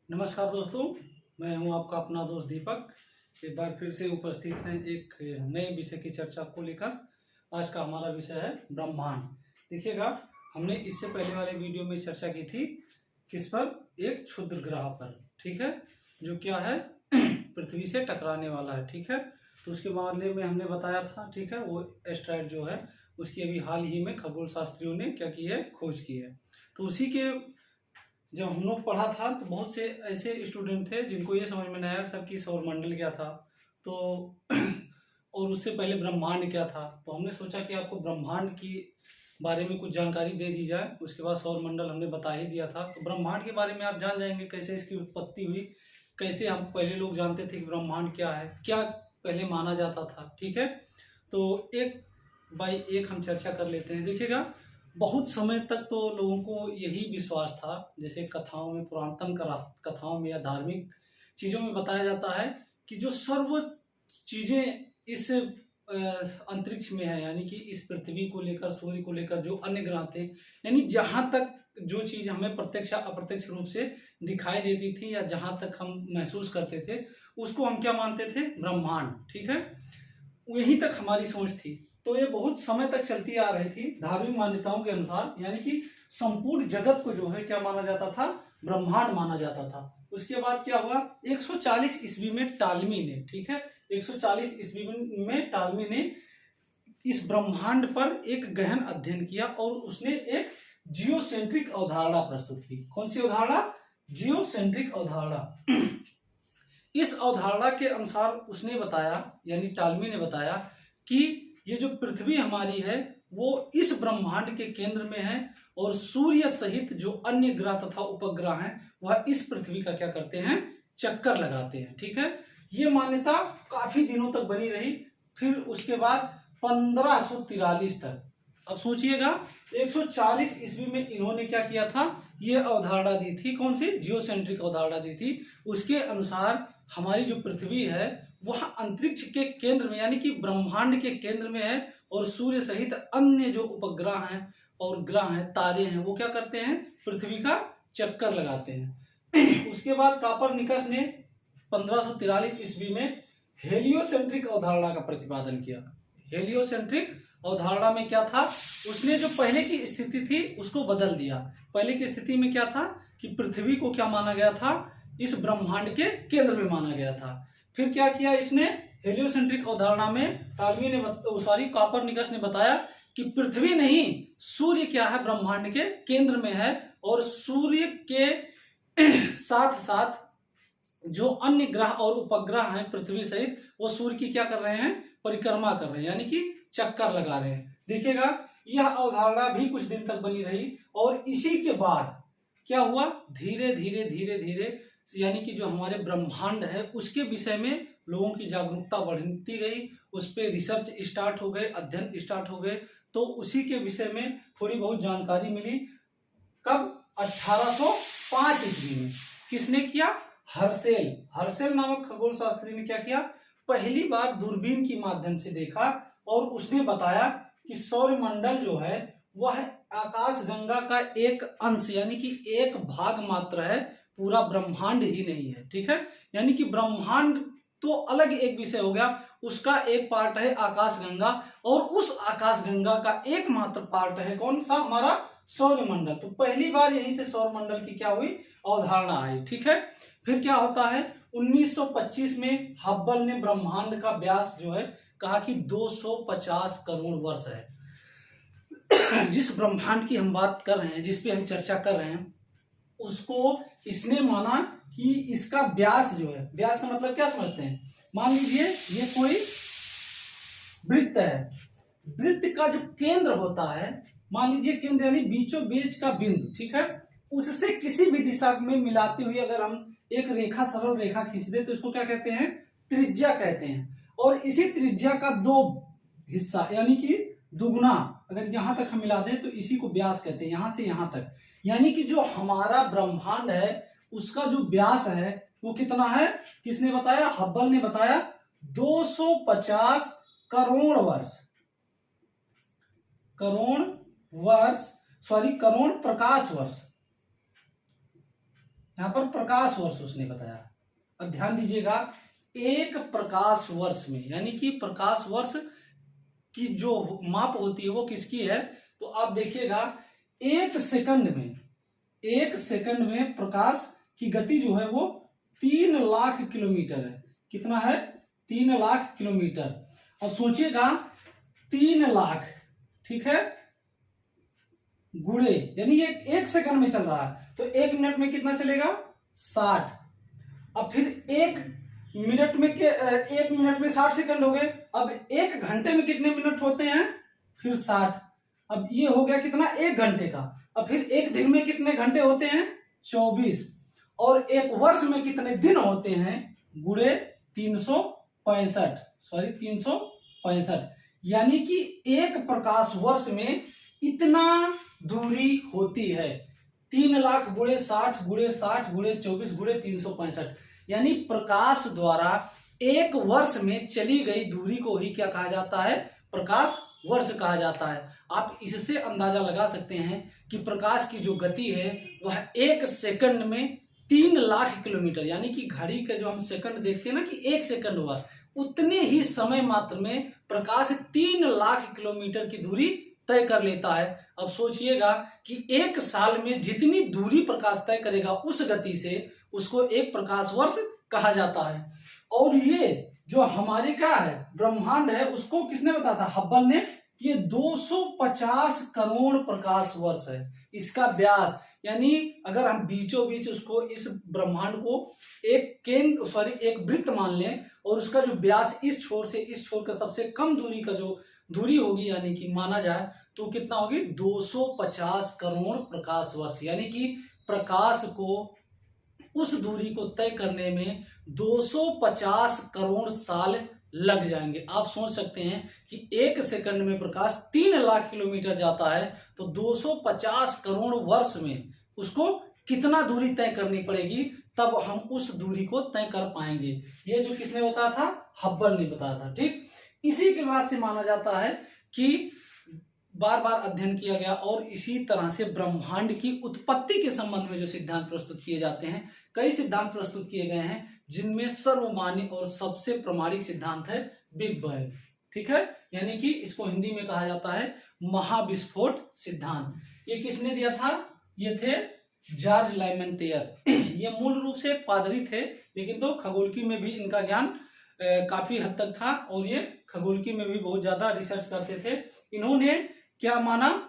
नमस्कार दोस्तों, मैं हूं आपका अपना दोस्त दीपक। एक बार फिर से उपस्थित हैं एक नए विषय की चर्चा को लेकर। आज का हमारा विषय है ब्रह्मांड। देखिएगा, हमने इससे पहले वाले वीडियो में चर्चा की थी किस पर, एक क्षुद्र ग्रह पर, ठीक है, जो क्या है पृथ्वी से टकराने वाला है, ठीक है। तो उसके मामले में हमने बताया था, ठीक है, वो एस्ट्रॉयड जो है उसकी अभी हाल ही में खगोल शास्त्रियों ने क्या की है, खोज की है। तो उसी के जब हम लोग पढ़ा था तो बहुत से ऐसे स्टूडेंट थे जिनको ये समझ में नहीं आया सर कि सौरमंडल क्या था, तो और उससे पहले ब्रह्मांड क्या था। तो हमने सोचा कि आपको ब्रह्मांड की बारे में कुछ जानकारी दे दी जाए। उसके बाद सौरमंडल हमने बता ही दिया था, तो ब्रह्मांड के बारे में आप जान जाएंगे कैसे इसकी उत्पत्ति हुई, कैसे हम पहले लोग जानते थे कि ब्रह्मांड क्या है, क्या पहले माना जाता था, ठीक है। तो एक बाई एक हम चर्चा कर लेते हैं। देखिएगा, बहुत समय तक तो लोगों को यही विश्वास था, जैसे कथाओं में, पुरातन कथाओं में या धार्मिक चीजों में बताया जाता है कि जो सर्व चीजें इस अंतरिक्ष में है, यानी कि इस पृथ्वी को लेकर, सूर्य को लेकर जो अन्य ग्रह थे, यानी जहां तक जो चीज हमें प्रत्यक्ष या अप्रत्यक्ष रूप से दिखाई देती थी या जहां तक हम महसूस करते थे, उसको हम क्या मानते थे, ब्रह्मांड, ठीक है। यहीं तक हमारी सोच थी। तो ये बहुत समय तक चलती आ रही थी धार्मिक मान्यताओं के अनुसार, यानी कि संपूर्ण जगत को जो है क्या माना जाता था, ब्रह्मांड माना जाता था। उसके बाद क्या हुआ, 140 ईस्वी में टालमी ने, ठीक है, 140 ईस्वी में टालमी ने इस ब्रह्मांड पर एक गहन अध्ययन किया और उसने एक जियोसेंट्रिक अवधारणा प्रस्तुत की। कौन सी अवधारणा, जियोसेंट्रिक अवधारणा। इस अवधारणा के अनुसार उसने बताया, यानी टालमी ने बताया कि ये जो पृथ्वी हमारी है वो इस ब्रह्मांड के केंद्र में है और सूर्य सहित जो अन्य ग्रह तथा उपग्रह हैं वह इस पृथ्वी का क्या करते हैं, चक्कर लगाते हैं, ठीक है। ये मान्यता काफी दिनों तक बनी रही। फिर उसके बाद 1543 तक, अब सोचिएगा, 140 ईस्वी में इन्होंने क्या किया था, ये अवधारणा दी थी, कौन सी, जियोसेंट्रिक अवधारणा दी थी। उसके अनुसार हमारी जो पृथ्वी है वह अंतरिक्ष के केंद्र में, यानी कि ब्रह्मांड के केंद्र में है और सूर्य सहित अन्य जो उपग्रह हैं और ग्रह हैं, तारे हैं, वो क्या करते हैं, पृथ्वी का चक्कर लगाते हैं। उसके बाद कापरनिकस ने 1543 ईस्वी में हेलियोसेंट्रिक अवधारणा का प्रतिपादन किया। हेलियोसेंट्रिक अवधारणा में क्या था, उसने जो पहले की स्थिति थी उसको बदल दिया। पहले की स्थिति में क्या था कि पृथ्वी को क्या माना गया था, इस ब्रह्मांड के केंद्र में माना गया था। फिर क्या किया इसने, हेलियोसेंट्रिक अवधारणा में टालमी ने कापरनिकस ने बताया कि पृथ्वी नहीं, सूर्य क्या है, ब्रह्मांड के केंद्र में है और सूर्य के साथ साथ जो अन्य ग्रह और उपग्रह हैं पृथ्वी सहित, वो सूर्य की क्या कर रहे हैं, परिक्रमा कर रहे हैं, यानी कि चक्कर लगा रहे हैं। देखिएगा, यह अवधारणा भी कुछ दिन तक बनी रही और इसी के बाद क्या हुआ, धीरे धीरे धीरे धीरे, यानी कि जो हमारे ब्रह्मांड है उसके विषय में लोगों की जागरूकता बढ़ती गई, उस पर रिसर्च स्टार्ट हो गए, अध्ययन स्टार्ट हो गए। तो उसी के विषय में थोड़ी बहुत जानकारी मिली। कब, 1805 ईस्वी में। किसने किया, हर्सेल नामक खगोल शास्त्री ने क्या किया, पहली बार दूरबीन के माध्यम से देखा और उसने बताया कि सौरमंडल जो है वह आकाशगंगा का एक अंश, यानी कि एक भाग मात्र है, पूरा ब्रह्मांड ही नहीं है, ठीक है। यानी कि ब्रह्मांड तो अलग एक विषय हो गया, उसका एक पार्ट है आकाशगंगा और उस आकाशगंगा का एकमात्र पार्ट है कौन सा, हमारा सौरमंडल। तो पहली बार यहीं से सौरमंडल की क्या हुई, अवधारणा आई, ठीक है। फिर क्या होता है, 1925 में हब्बल ने ब्रह्मांड का व्यास जो है कहा कि 250 करोड़ वर्ष है। जिस ब्रह्मांड की हम बात कर रहे हैं, जिस पे हम चर्चा कर रहे हैं, उसको इसने माना कि इसका व्यास जो है, व्यास का मतलब क्या समझते हैं, मान लीजिए ये कोई वृत्त है, वृत्त का जो केंद्र होता है, मान लीजिए केंद्र यानी बीचों बीच का बिंदु, ठीक है, उससे किसी भी दिशा में मिलाते हुए अगर हम एक रेखा, सरल रेखा खींच दे तो इसको क्या कहते हैं, त्रिज्या कहते हैं। और इसी त्रिज्या का दो हिस्सा, यानी कि दुगुना अगर यहां तक हम मिला दें तो इसी को व्यास कहते हैं, यहां से यहां तक। यानी कि जो हमारा ब्रह्मांड है उसका जो व्यास है वो कितना है, किसने बताया, हब्बल ने बताया, 250 करोड़ वर्ष, करोड़ प्रकाश वर्ष, यहाँ पर प्रकाश वर्ष उसने बताया। अब ध्यान दीजिएगा, एक प्रकाश वर्ष में, यानी कि प्रकाश वर्ष की जो माप होती है वो किसकी है, तो आप देखिएगा एक सेकंड में प्रकाश की गति जो है वो 3 लाख किलोमीटर है। कितना है? 3 लाख किलोमीटर। अब सोचिएगा 3 लाख, ठीक है, गुणे, यानी ये एक सेकंड में चल रहा है तो 1 मिनट में कितना चलेगा? 60। अब फिर 1 मिनट में 60 सेकंड हो गए। अब 1 घंटे में कितने मिनट होते हैं? फिर 60। अब ये हो गया कितना? 1 घंटे का। अब फिर 1 दिन में कितने घंटे होते हैं? 24। और 1 वर्ष में कितने दिन होते हैं? गुणे 365, यानी कि एक प्रकाश वर्ष में इतना दूरी होती है। 3 लाख गुणे 60 गुणे 60 गुणे 24 गुणे 365, यानी प्रकाश द्वारा एक वर्ष में चली गई दूरी को ही क्या कहा जाता है? प्रकाश वर्ष कहा जाता है। आप इससे अंदाजा लगा सकते हैं कि प्रकाश की जो गति है वह 1 सेकंड में 3 लाख किलोमीटर, यानी कि घड़ी का जो हम सेकंड देखते हैं ना कि 1 सेकंड हुआ, उतने ही समय मात्र में प्रकाश 3 लाख किलोमीटर की दूरी तय कर लेता है। अब सोचिएगा कि 1 साल में जितनी दूरी प्रकाश तय करेगा उस गति से उसको एक प्रकाश वर्ष कहा जाता है। और ये जो हमारे क्या है ब्रह्मांड है उसको किसने बताया था? हब्बल ने। ये 250 करोड़ प्रकाश वर्ष है इसका व्यास। यानी अगर हम बीचों बीच उसको इस ब्रह्मांड को एक वृत्त मान लें और उसका जो व्यास इस छोर से इस छोर का सबसे कम दूरी का जो दूरी होगी, यानी कि माना जाए तो कितना होगी? 250 करोड़ प्रकाश वर्ष, यानी कि प्रकाश को उस दूरी को तय करने में 250 करोड़ साल लग जाएंगे। आप सोच सकते हैं कि 1 सेकंड में प्रकाश 3 लाख किलोमीटर जाता है तो 250 करोड़ वर्ष में उसको कितना दूरी तय करनी पड़ेगी, तब हम उस दूरी को तय कर पाएंगे। ये जो किसने बताया था? हब्बल ने बताया था। ठीक, इसी के बाद से माना जाता है कि बार बार अध्ययन किया गया और इसी तरह से ब्रह्मांड की उत्पत्ति के संबंध में जो सिद्धांत प्रस्तुत किए जाते हैं, कई सिद्धांत प्रस्तुत किए गए हैं जिनमें सर्वमान्य और सबसे प्रामाणिक सिद्धांत है बिग बैंग। ठीक है, यानी कि इसको हिंदी में कहा जाता है महाविस्फोट सिद्धांत। ये किसने दिया था? ये थे जॉर्ज लाइमेंतेयर। ये मूल रूप से एक पादरी थे, लेकिन तो खगोलकी में भी इनका ज्ञान काफी हद तक था और ये खगोलकी में भी बहुत ज्यादा रिसर्च करते थे। इन्होंने क्या माना?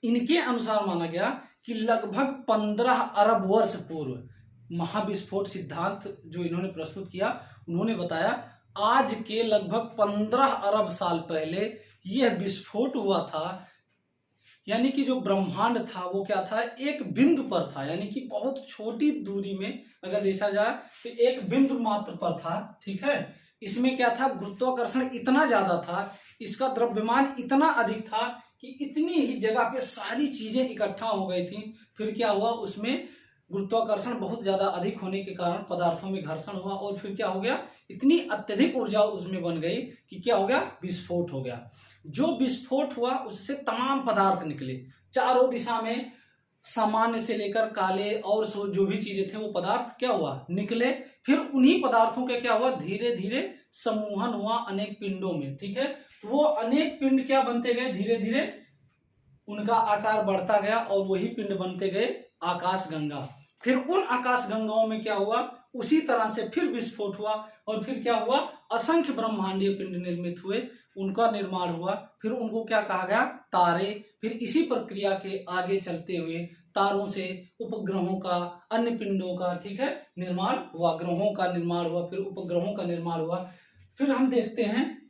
इनके अनुसार माना गया कि लगभग 15 अरब वर्ष पूर्व महाविस्फोट सिद्धांत जो इन्होंने प्रस्तुत किया, उन्होंने बताया आज के लगभग 15 अरब साल पहले यह विस्फोट हुआ था। यानी कि जो ब्रह्मांड था वो क्या था? एक बिंदु पर था, यानी कि बहुत छोटी दूरी में अगर देखा जाए तो एक बिंदु मात्र पर था। ठीक है, इसमें क्या था? गुरुत्वाकर्षण इतना ज्यादा था, इसका द्रव्यमान इतना अधिक था कि इतनी ही जगह पे सारी चीजें इकट्ठा हो गई थी। फिर क्या हुआ? उसमें गुरुत्वाकर्षण बहुत ज्यादा अधिक होने के कारण पदार्थों में घर्षण हुआ और फिर क्या हो गया? इतनी अत्यधिक ऊर्जा उसमें बन गई कि क्या हो गया? विस्फोट हो गया। जो विस्फोट हुआ उससे तमाम पदार्थ निकले चारों दिशा में, सामान्य से लेकर काले और जो भी चीजें थे वो पदार्थ क्या हुआ? निकले। फिर उन्हीं पदार्थों का क्या हुआ? धीरे धीरे समूहन हुआ अनेक पिंडों में। ठीक है, तो वो अनेक पिंड क्या बनते गए? धीरे धीरे उनका आकार बढ़ता गया और वही पिंड बनते गए आकाश गंगा। फिर उन आकाश गंगाओं में क्या हुआ? उसी तरह से फिर विस्फोट हुआ और फिर क्या हुआ? असंख्य ब्रह्मांडीय पिंड निर्मित हुए, उनका निर्माण हुआ। फिर उनको क्या कहा गया? तारे। फिर इसी प्रक्रिया के आगे चलते हुए तारों से उपग्रहों का, अन्य पिंडों का, ठीक है, निर्माण हुआ, ग्रहों का निर्माण हुआ, फिर उपग्रहों का निर्माण हुआ। फिर हम देखते हैं,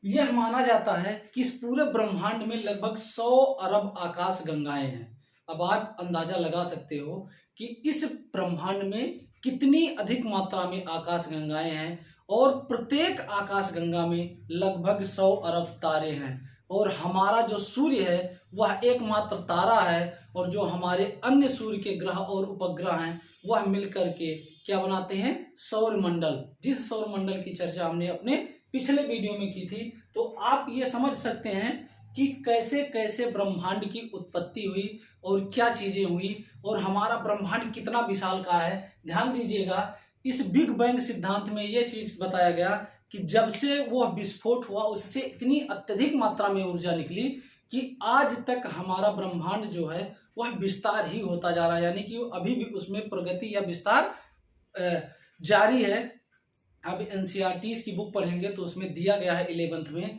यह माना जाता है कि इस पूरे ब्रह्मांड में लगभग 100 अरब आकाश गंगाएं हैं। अब आप अंदाजा लगा सकते हो कि इस ब्रह्मांड में कितनी अधिक मात्रा में आकाश गंगाएं हैं और प्रत्येक आकाश गंगा में लगभग 100 अरब तारे हैं। और हमारा जो सूर्य है वह एकमात्र तारा है और जो हमारे अन्य सूर्य के ग्रह और उपग्रह हैं वह मिलकर के क्या बनाते हैं? सौर मंडल। जिस सौर मंडल की चर्चा हमने अपने पिछले वीडियो में की थी। तो आप ये समझ सकते हैं कि कैसे कैसे ब्रह्मांड की उत्पत्ति हुई और क्या चीजें हुई और हमारा ब्रह्मांड कितना विशाल का है। ध्यान दीजिएगा, इस बिग बैंग सिद्धांत में यह चीज बताया गया कि जब से वह विस्फोट हुआ उससे इतनी अत्यधिक मात्रा में ऊर्जा निकली कि आज तक हमारा ब्रह्मांड जो है वह विस्तार ही होता जा रहा है, यानी कि अभी भी उसमें प्रगति या विस्तार जारी है। अब एनसीईआरटी की बुक पढ़ेंगे तो उसमें दिया गया है 11th में,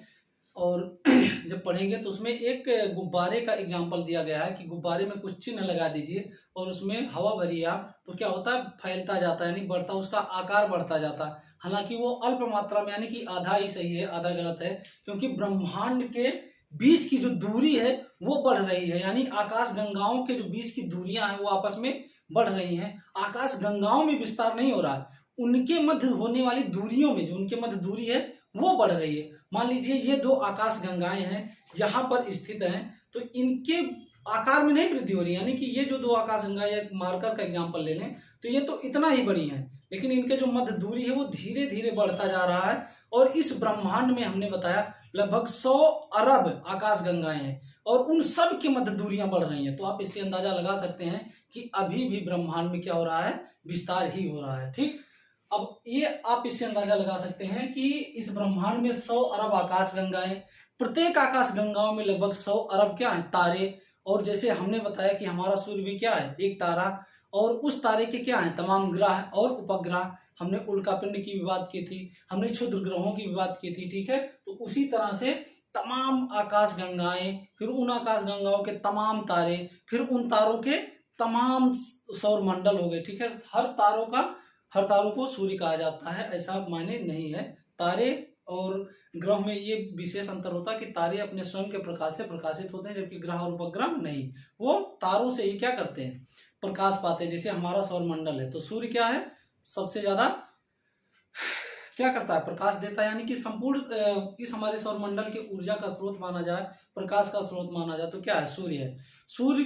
और जब पढ़ेंगे तो उसमें एक गुब्बारे का एग्जाम्पल दिया गया है कि गुब्बारे में कुछ चिन्ह लगा दीजिए और उसमें हवा भरिए आप, तो क्या होता है, फैलता जाता है, यानी बढ़ता, उसका आकार बढ़ता जाता है। हालांकि वो अल्प मात्रा में, यानी कि आधा ही सही है, आधा गलत है, क्योंकि ब्रह्मांड के बीच की जो दूरी है वो बढ़ रही है, यानी आकाश गंगाओं के जो बीच की दूरियां हैं वो आपस में बढ़ रही हैं। आकाश गंगाओं में विस्तार नहीं हो रहा है, उनके मध्य होने वाली दूरियों में जो उनके मध्य दूरी है वो बढ़ रही है। मान लीजिए ये दो आकाश गंगाएं हैं, यहाँ पर स्थित हैं, तो इनके आकार में नहीं वृद्धि हो रही, यानी कि ये जो दो आकाश गंगाएं, एक मार्कर का एग्जांपल ले लें तो ये तो इतना ही बड़ी है, लेकिन इनके जो मध्य दूरी है वो धीरे धीरे बढ़ता जा रहा है। और इस ब्रह्मांड में हमने बताया लगभग 100 अरब आकाश गंगाएं हैं और उन सब की मध्य दूरियां बढ़ रही हैं। तो आप इससे अंदाजा लगा सकते हैं कि अभी भी ब्रह्मांड में क्या हो रहा है, विस्तार ही हो रहा है। ठीक, अब ये आप इससे अंदाजा लगा सकते हैं कि इस ब्रह्मांड में 100 अरब आकाश गंगाएं, प्रत्येक आकाश गंगाओं में लगभग 100 अरब क्या है, तारे। और जैसे हमने बताया कि हमारा सूर्य भी क्या है, एक तारा, और उस तारे के क्या है, तमाम ग्रह और उपग्रह। हमने उल्कापिंड की भी बात की थी, हमने क्षुद्र ग्रहों की भी बात की थी। ठीक है, तो उसी तरह से तमाम आकाश गंगाएं, फिर उन आकाश गंगाओं के तमाम तारे, फिर उन तारों के तमाम सौर मंडल हो गए। ठीक है, हर तारों को सूर्य कहा जाता है ऐसा मायने नहीं है। तारे और ग्रह में ये विशेष अंतर होता है कि तारे अपने स्वयं के प्रकाश से प्रकाशित होते हैं, जबकि ग्रह और उपग्रह नहीं, वो तारों से ही क्या करते हैं, प्रकाश पाते हैं। जैसे हमारा सौर मंडल है तो सूर्य क्या है, सबसे ज्यादा क्या करता है, प्रकाश देता है, यानी कि संपूर्ण इस हमारे सौर मंडल के ऊर्जा का स्रोत माना जाए, प्रकाश का स्रोत माना जाए तो क्या है, सूर्य है। सूर्य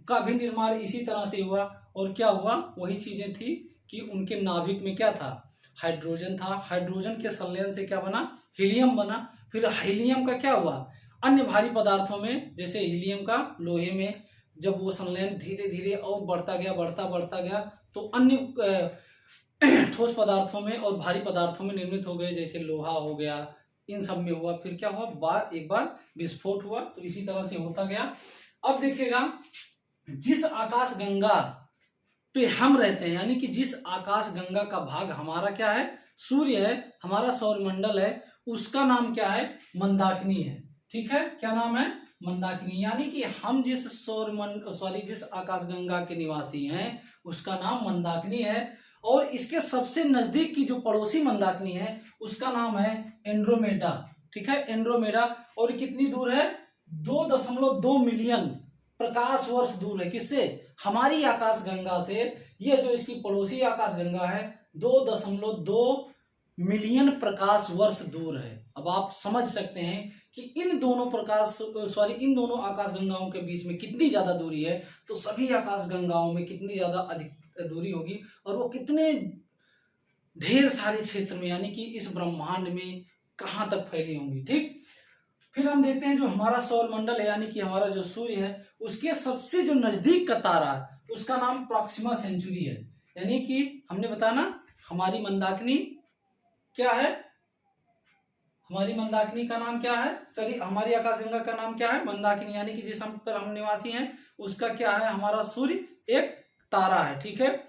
का भी निर्माण इसी तरह से हुआ, और क्या हुआ, वही चीजें थी कि उनके नाभिक में क्या था, हाइड्रोजन था। हाइड्रोजन के संलयन से क्या बना, हीलियम बना। फिर हीलियम का क्या हुआ, अन्य भारी पदार्थों में, जैसे हीलियम का लोहे में जब वो संलयन धीरे धीरे और बढ़ता गया तो अन्य ठोस पदार्थों में और भारी पदार्थों में निर्मित हो गए, जैसे लोहा हो गया, इन सब में हुआ। फिर क्या हुआ, एक बार विस्फोट हुआ, तो इसी तरह से होता गया। अब देखिएगा, जिस आकाश गंगा पे हम रहते हैं, यानी कि जिस आकाश गंगा का भाग हमारा क्या है, सूर्य है, हमारा सौरमंडल है, उसका नाम क्या है, मंदाकिनी है। ठीक है, क्या नाम है, मंदाकिनी। यानी कि हम जिस जिस आकाश गंगा के निवासी हैं उसका नाम मंदाकिनी है। और इसके सबसे नजदीक की जो पड़ोसी मंदाकिनी है उसका नाम है एंड्रोमेडा। ठीक है, एंड्रोमेडा। और कितनी दूर है, 2.2 मिलियन प्रकाश वर्ष दूर है, किससे, हमारी आकाश गंगा से। ये जो इसकी पड़ोसी आकाश गंगा है 2.2 मिलियन प्रकाश वर्ष दूर है। अब आप समझ सकते हैं कि इन दोनों आकाश गंगाओं के बीच में कितनी ज्यादा दूरी है, तो सभी आकाश गंगाओं में कितनी ज्यादा अधिक दूरी होगी, और वो कितने ढेर सारे क्षेत्र में, यानी कि इस ब्रह्मांड में कहां तक फैली होंगी। ठीक, फिर हम देखते हैं जो हमारा सौर मंडल है, यानी कि हमारा जो सूर्य है, उसके सबसे जो नजदीक का तारा है उसका नाम प्रॉक्सिमा सेंचुरी है। यानी कि हमने बताया ना, हमारी मंदाकिनी क्या है, हमारी मंदाकिनी का नाम क्या है, सॉरी, हमारी आकाशगंगा का नाम क्या है, मंदाकिनी। यानी कि जिस हम पर हम निवासी हैं उसका क्या है, हमारा सूर्य एक तारा है। ठीक है,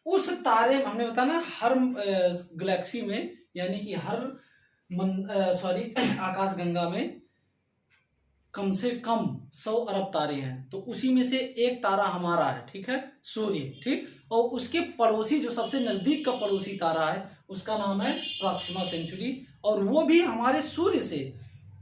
उस तारे हमने बताया ना, हर गैलेक्सी में, यानी कि हर आकाशगंगा में कम से कम 100 अरब तारे हैं, तो उसी में से एक तारा हमारा है। ठीक है, सूर्य। ठीक, और उसके पड़ोसी जो सबसे नजदीक का पड़ोसी तारा है उसका नाम है प्रॉक्सिमा सेंचुरी, और वो भी हमारे सूर्य से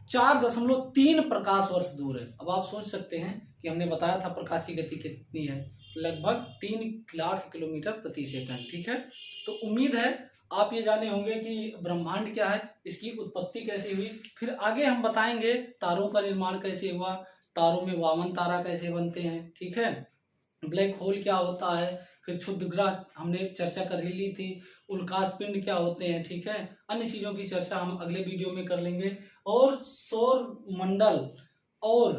4.3 प्रकाश वर्ष दूर है। अब आप सोच सकते हैं कि हमने बताया था प्रकाश की गति कितनी है, लगभग 3 लाख किलोमीटर प्रति सेकंड। ठीक है, तो उम्मीद है आप ये जाने होंगे कि ब्रह्मांड क्या है, इसकी उत्पत्ति कैसे हुई। फिर आगे हम बताएंगे तारों का निर्माण कैसे हुआ, तारों में वामन तारा कैसे बनते हैं। ठीक है, ब्लैक होल क्या होता है, फिर क्षुद्र ग्रह हमने चर्चा कर ही ली थी, उल्काश पिंड क्या होते हैं। ठीक है, अन्य चीजों की चर्चा हम अगले वीडियो में कर लेंगे। और सौर मंडल और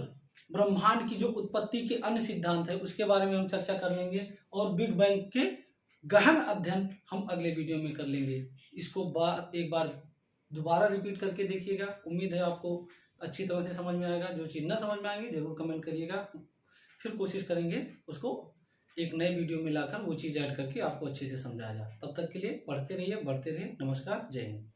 ब्रह्मांड की जो उत्पत्ति के अन्य सिद्धांत है उसके बारे में हम चर्चा कर लेंगे, और बिग बैंग के गहन अध्ययन हम अगले वीडियो में कर लेंगे। इसको एक बार दोबारा रिपीट करके देखिएगा, उम्मीद है आपको अच्छी तरह से समझ में आएगा। जो चीज़ न समझ में आएंगी जरूर कमेंट करिएगा, फिर कोशिश करेंगे उसको एक नए वीडियो में लाकर वो चीज़ ऐड करके आपको अच्छे से समझाया जाए। तब तक के लिए पढ़ते रहिए, बढ़ते रहिए। नमस्कार, जय हिंद।